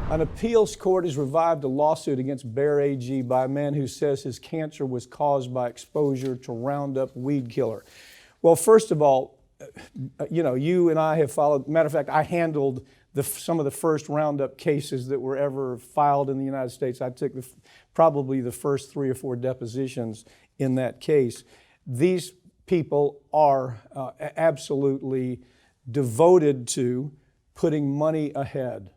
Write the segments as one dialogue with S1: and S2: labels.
S1: An appeals court has revived a lawsuit against Bayer AG by a man who says his cancer was caused by exposure to Roundup weed killer. Well, first of all, you and I have followed, matter of fact, I handled some of the first Roundup cases that were ever filed in the United States. I took probably the first 3 or 4 depositions in that case. These people are absolutely devoted to putting money ahead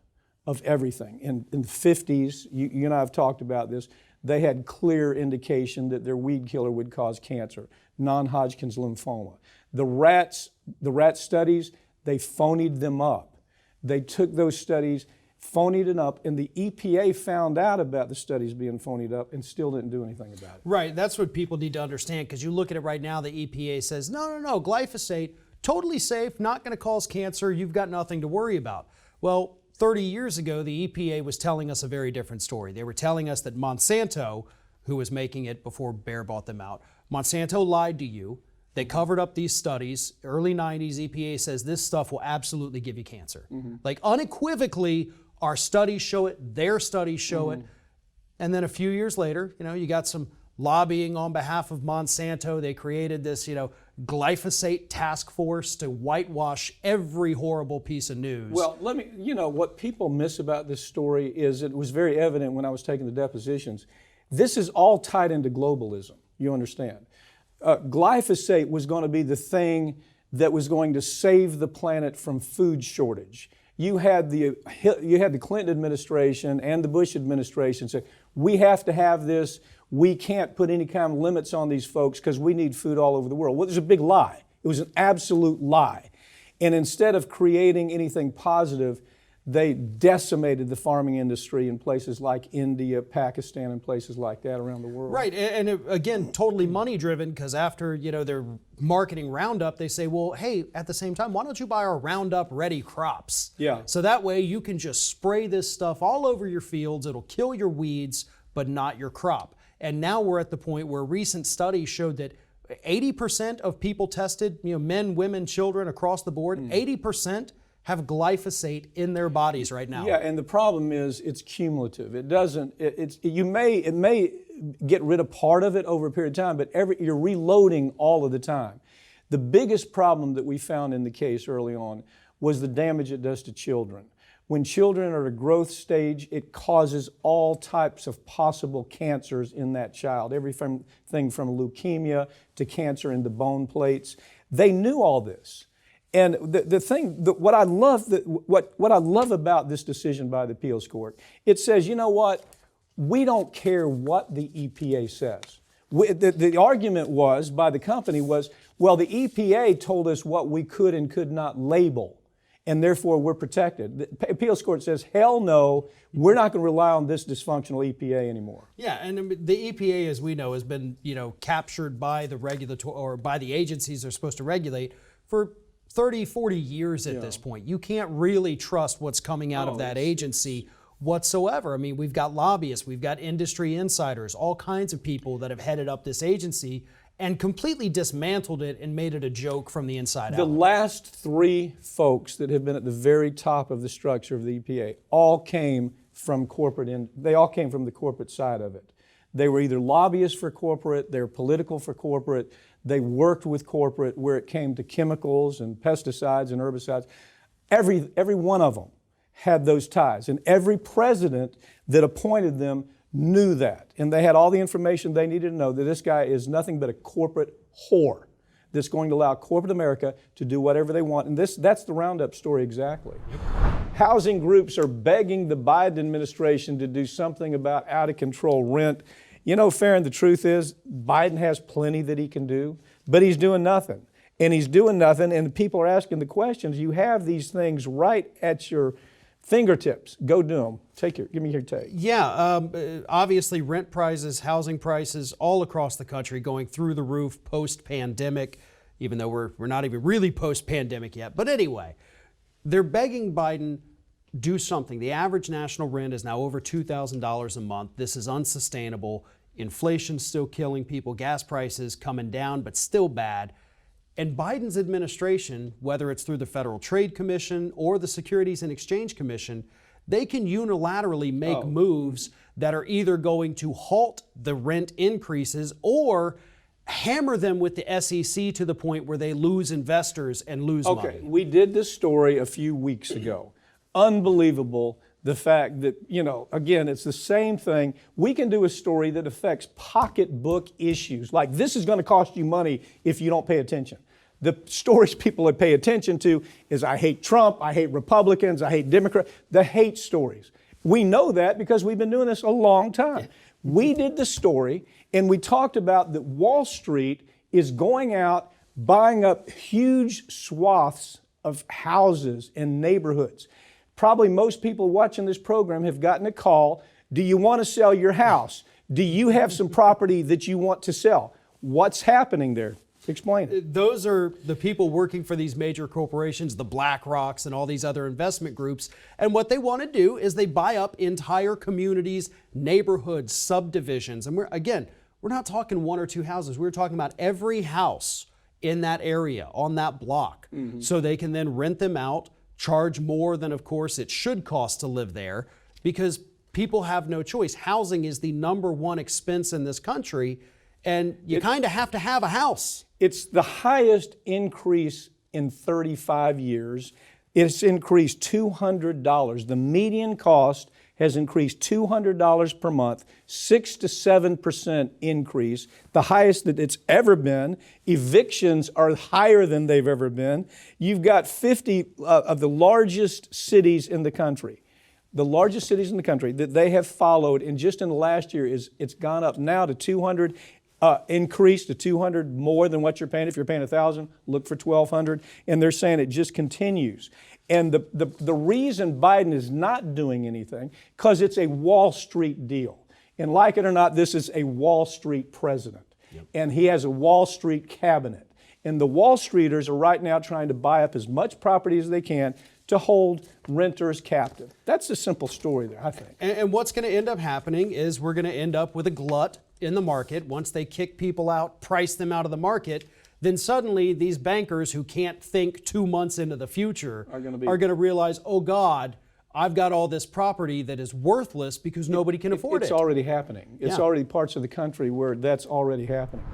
S1: of everything. In the 50s, you and I have talked about this, they had clear indication that their weed killer would cause cancer, non-Hodgkin's lymphoma. The rat studies, they phonied them up. They took those studies, phonied it up, and the EPA found out about the studies being phonied up and still didn't do anything about it.
S2: Right, that's what people need to understand, because you look at it right now, the EPA says, no, glyphosate, totally safe, not going to cause cancer, you've got nothing to worry about. Well, 30 years ago, the EPA was telling us a very different story. They were telling us that Monsanto, who was making it before Bayer bought them out, Monsanto lied to you. They covered up these studies. Early 90s, EPA says this stuff will absolutely give you cancer. Like unequivocally, our studies show it, their studies show it. And then a few years later, you got some lobbying on behalf of Monsanto. They created this, glyphosate task force to whitewash every horrible piece of news.
S1: Well, what people miss about this story is it was very evident when I was taking the depositions. This is all tied into globalism, you understand. Glyphosate was going to be the thing that was going to save the planet from food shortage. You had the Clinton administration and the Bush administration say, we have to have this. We can't put any kind of limits on these folks because we need food all over the world. Well, it was a big lie. It was an absolute lie. And instead of creating anything positive, they decimated the farming industry in places like India, Pakistan, and places like that around the world.
S2: Right, and again, totally money driven, because after they're marketing Roundup, they say, well, hey, at the same time, why don't you buy our Roundup ready crops?
S1: Yeah.
S2: So that way you can just spray this stuff all over your fields. It'll kill your weeds, but not your crop. And now we're at the point where recent studies showed that 80% of people tested, men, women, children across the board, 80% have glyphosate in their bodies right now.
S1: Yeah, and the problem is it's cumulative. It doesn't. It may get rid of part of it over a period of time, but you're reloading all of the time. The biggest problem that we found in the case early on was the damage it does to children. When children are at a growth stage, it causes all types of possible cancers in that child. Everything from leukemia to cancer in the bone plates. They knew all this. And what I love about this decision by the appeals court, it says, you know what? We don't care what the EPA says. The argument was by the company was, well, the EPA told us what we could and could not label, and therefore we're protected. The appeals court says, hell no, we're not going to rely on this dysfunctional EPA anymore.
S2: Yeah, and the EPA, as we know, has been captured by the regulatory or by the agencies they're supposed to regulate for 30, 40 years at this point. You can't really trust what's coming out of that agency whatsoever. I mean, we've got lobbyists, we've got industry insiders, all kinds of people that have headed up this agency and completely dismantled it and made it a joke from the inside out.
S1: The last 3 folks that have been at the very top of the structure of the EPA all came from they all came from the corporate side of it. They were either lobbyists for corporate, they're political for corporate, they worked with corporate where it came to chemicals and pesticides and herbicides. Every one of them had those ties, and every president that appointed them knew that. And they had all the information they needed to know that this guy is nothing but a corporate whore that's going to allow corporate America to do whatever they want. And that's the Roundup story exactly. Housing groups are begging the Biden administration to do something about out-of-control rent. Farron, the truth is, Biden has plenty that he can do, but he's doing nothing. And he's doing nothing, and people are asking the questions. You have these things right at your fingertips. Go do them. Give me your take.
S2: Yeah, obviously rent prices, housing prices all across the country going through the roof post-pandemic, even though we're not even really post-pandemic yet. But anyway, they're begging Biden, do something. The average national rent is now over $2,000 a month. This is unsustainable. Inflation's still killing people. Gas prices coming down, but still bad. And Biden's administration, whether it's through the Federal Trade Commission or the Securities and Exchange Commission, they can unilaterally make moves that are either going to halt the rent increases or hammer them with the SEC to the point where they lose investors and lose money.
S1: We did this story a few weeks ago. Unbelievable. The fact that, again, it's the same thing. We can do a story that affects pocketbook issues. Like, this is going to cost you money if you don't pay attention. The stories people would pay attention to is I hate Trump, I hate Republicans, I hate Democrats, the hate stories. We know that because we've been doing this a long time. We did the story and we talked about that Wall Street is going out buying up huge swaths of houses and neighborhoods. Probably most people watching this program have gotten a call. Do you want to sell your house? Do you have some property that you want to sell? What's happening there? Explain it.
S2: Those are the people working for these major corporations, the BlackRocks and all these other investment groups. And what they want to do is they buy up entire communities, neighborhoods, subdivisions. And we're not talking one or two houses. We're talking about every house in that area, on that block. So they can then rent them out, charge more than, of course, it should cost to live there, because people have no choice. Housing is the number one expense in this country, and you kind of have to have a house.
S1: It's the highest increase in 35 years. It's increased $200. The median cost has increased $200 per month, 6 to 7% increase, the highest that it's ever been. Evictions are higher than they've ever been. You've got 50 of the largest cities in the country. The largest cities in the country that they have followed, and just in the last year, it's gone up now to 200, increased to 200 more than what you're paying. If you're paying 1,000, look for 1,200. And they're saying it just continues. And the reason Biden is not doing anything, because it's a Wall Street deal. And like it or not, this is a Wall Street president. And he has a Wall Street cabinet. And the Wall Streeters are right now trying to buy up as much property as they can to hold renters captive. That's a simple story there, I think.
S2: And what's going to end up happening is we're going to end up with a glut in the market. Once they kick people out, price them out of the market, then suddenly these bankers who can't think 2 months into the future are going to realize, oh God, I've got all this property that is worthless because nobody can afford it.
S1: It's already happening. It's already parts of the country where that's already happening.